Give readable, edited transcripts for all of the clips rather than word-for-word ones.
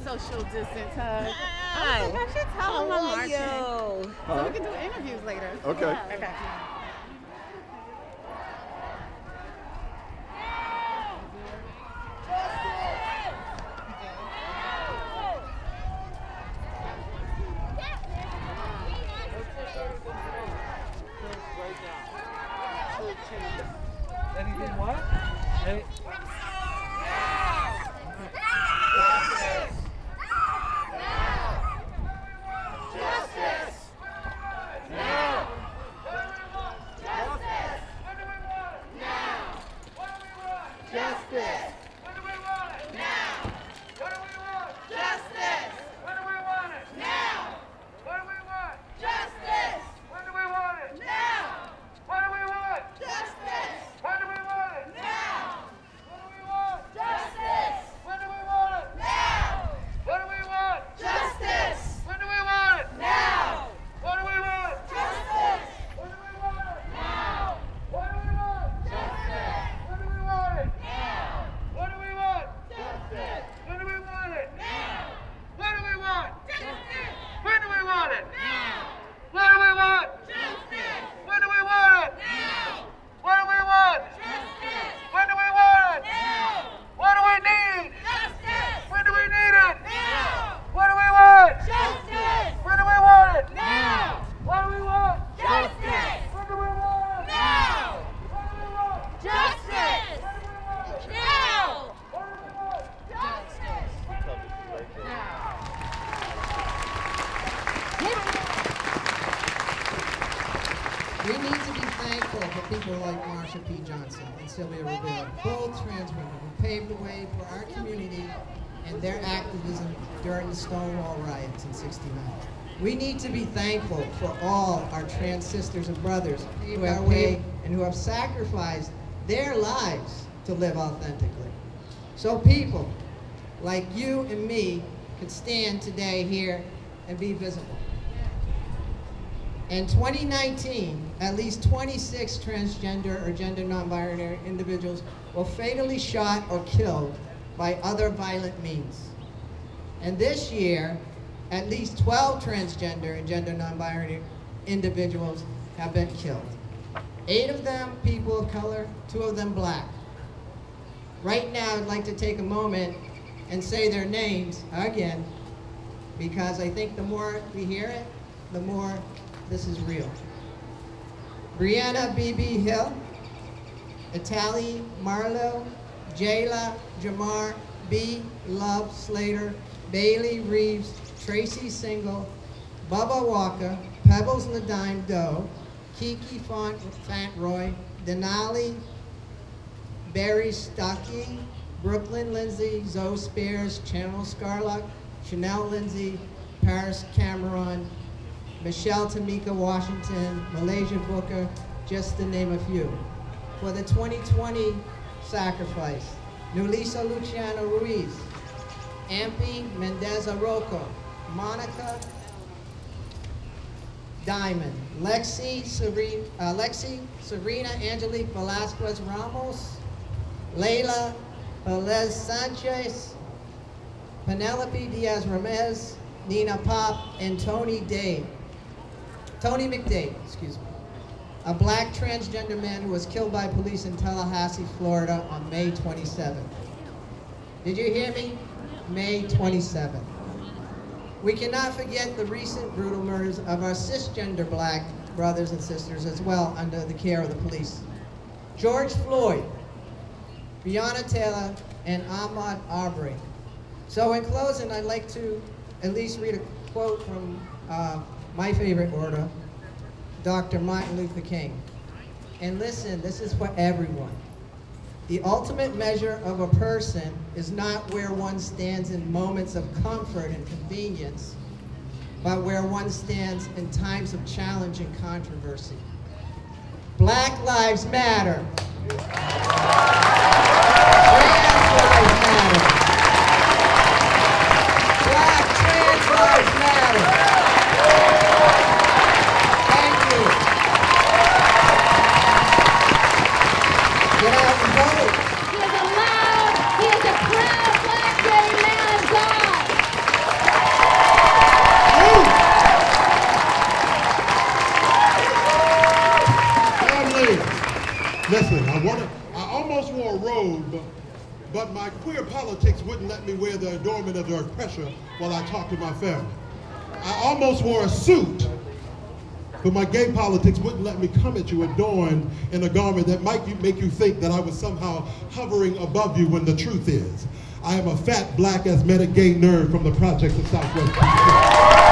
social distance hug. I was like, I should tell them I'm marching. So we can do interviews later. Okay. Yeah. Okay. Anything what? Hey. We need to be thankful for people like Marsha P. Johnson and Sylvia Rivera, both trans women who paved the way for our community and their activism during the Stonewall riots in '69. We need to be thankful for all our trans sisters and brothers who have paved and who have sacrificed their lives to live authentically. So people like you and me can stand today here and be visible. In 2019, at least 26 transgender or gender non-binary individuals were fatally shot or killed by other violent means. And this year, at least 12 transgender and gender non-binary individuals have been killed. 8 of them people of color, 2 of them Black. Right now, I'd like to take a moment and say their names again, because I think the more we hear it, the more this is real. Brianna B.B. Hill, Itali Marlowe, Jayla Jamar B. Love Slater, Bailey Reeves, Tracy Single, Bubba Walker, Pebbles Nadine Doe, Kiki Fantroy, Denali Barry Stuckey, Brooklyn Lindsay, Zoe Spears, Channel Scarluck, Chanel Lindsay, Paris Cameron, Michelle Tamika Washington, Malaysia Booker, just to name a few. For the 2020 sacrifice, Nulisa Luciano Ruiz, Ampi Mendez Arroco, Monica Diamond, Lexi Serena Angelique Velasquez Ramos, Leila Velez Sanchez, Penelope Diaz Ramez, Nina Pop, and Tony McDade, excuse me, a Black transgender man who was killed by police in Tallahassee, Florida on May 27th. Did you hear me? May 27th. We cannot forget the recent brutal murders of our cisgender Black brothers and sisters as well under the care of the police. George Floyd, Breonna Taylor, and Ahmaud Arbery. So in closing, I'd like to at least read a quote from my favorite orator, Dr. Martin Luther King. And listen, this is for everyone. The ultimate measure of a person is not where one stands in moments of comfort and convenience, but where one stands in times of challenge and controversy. Black Lives Matter. Trans Lives Matter. Black Trans Lives Matter. Thank you. Get out and vote. He is a loud, he is a proud Black gay man of God. but my queer politics wouldn't let me wear the adornment of the oppressor while I talked to my family. I almost wore a suit, but my gay politics wouldn't let me come at you adorned in a garment that might make you think that I was somehow hovering above you when the truth is, I am a fat, black, asthmatic gay nerd from the projects of Southwest DC.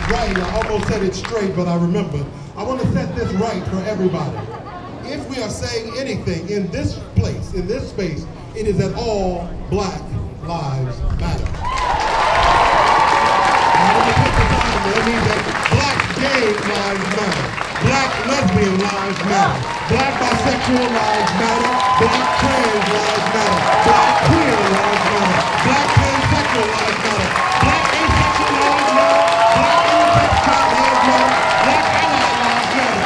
Right, I almost said it straight, but I remember. I want to set this right for everybody. If we are saying anything in this place, in this space, it is that all Black lives matter. I want to take the time to tell me that Black gay lives matter. Black lesbian lives matter. Black bisexual lives matter. Black trans lives matter. Black queer lives matter. Black pansexual lives matter. Black asexual lives matter. Black intersex lives matter. Black ally lives matter.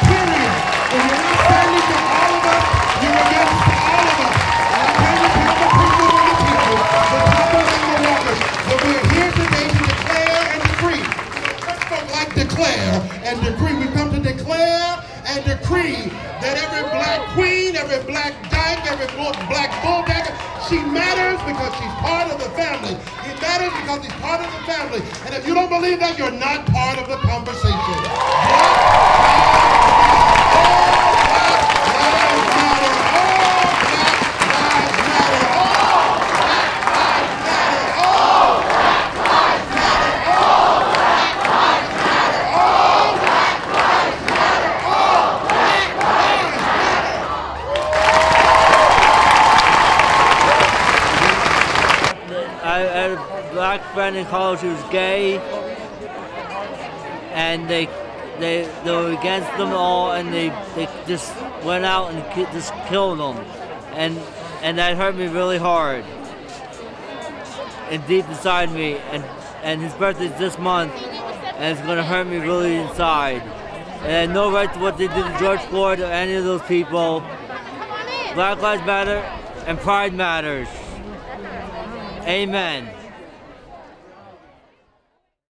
Period. If you're not standing for all of us, you're against all of us. And I'm trying to tell the people and the people, the people and the walkers, that we're here today to declare and decree. Church folk like declare and decree. We come to declare and decree that every black queen, every black dyke, every black bulldagger, she matters because she's part of the family. He matters because he's part of the family. And if you don't believe that, you're not part of the conversation. I had a black friend in college who was gay, and they were against them all, and they just went out and just killed them, and that hurt me really hard and deep inside me, and his birthday's this month, and it's gonna hurt me really inside. And I had no right to what they did to George Floyd or any of those people. Black Lives Matter and Pride Matters. Amen.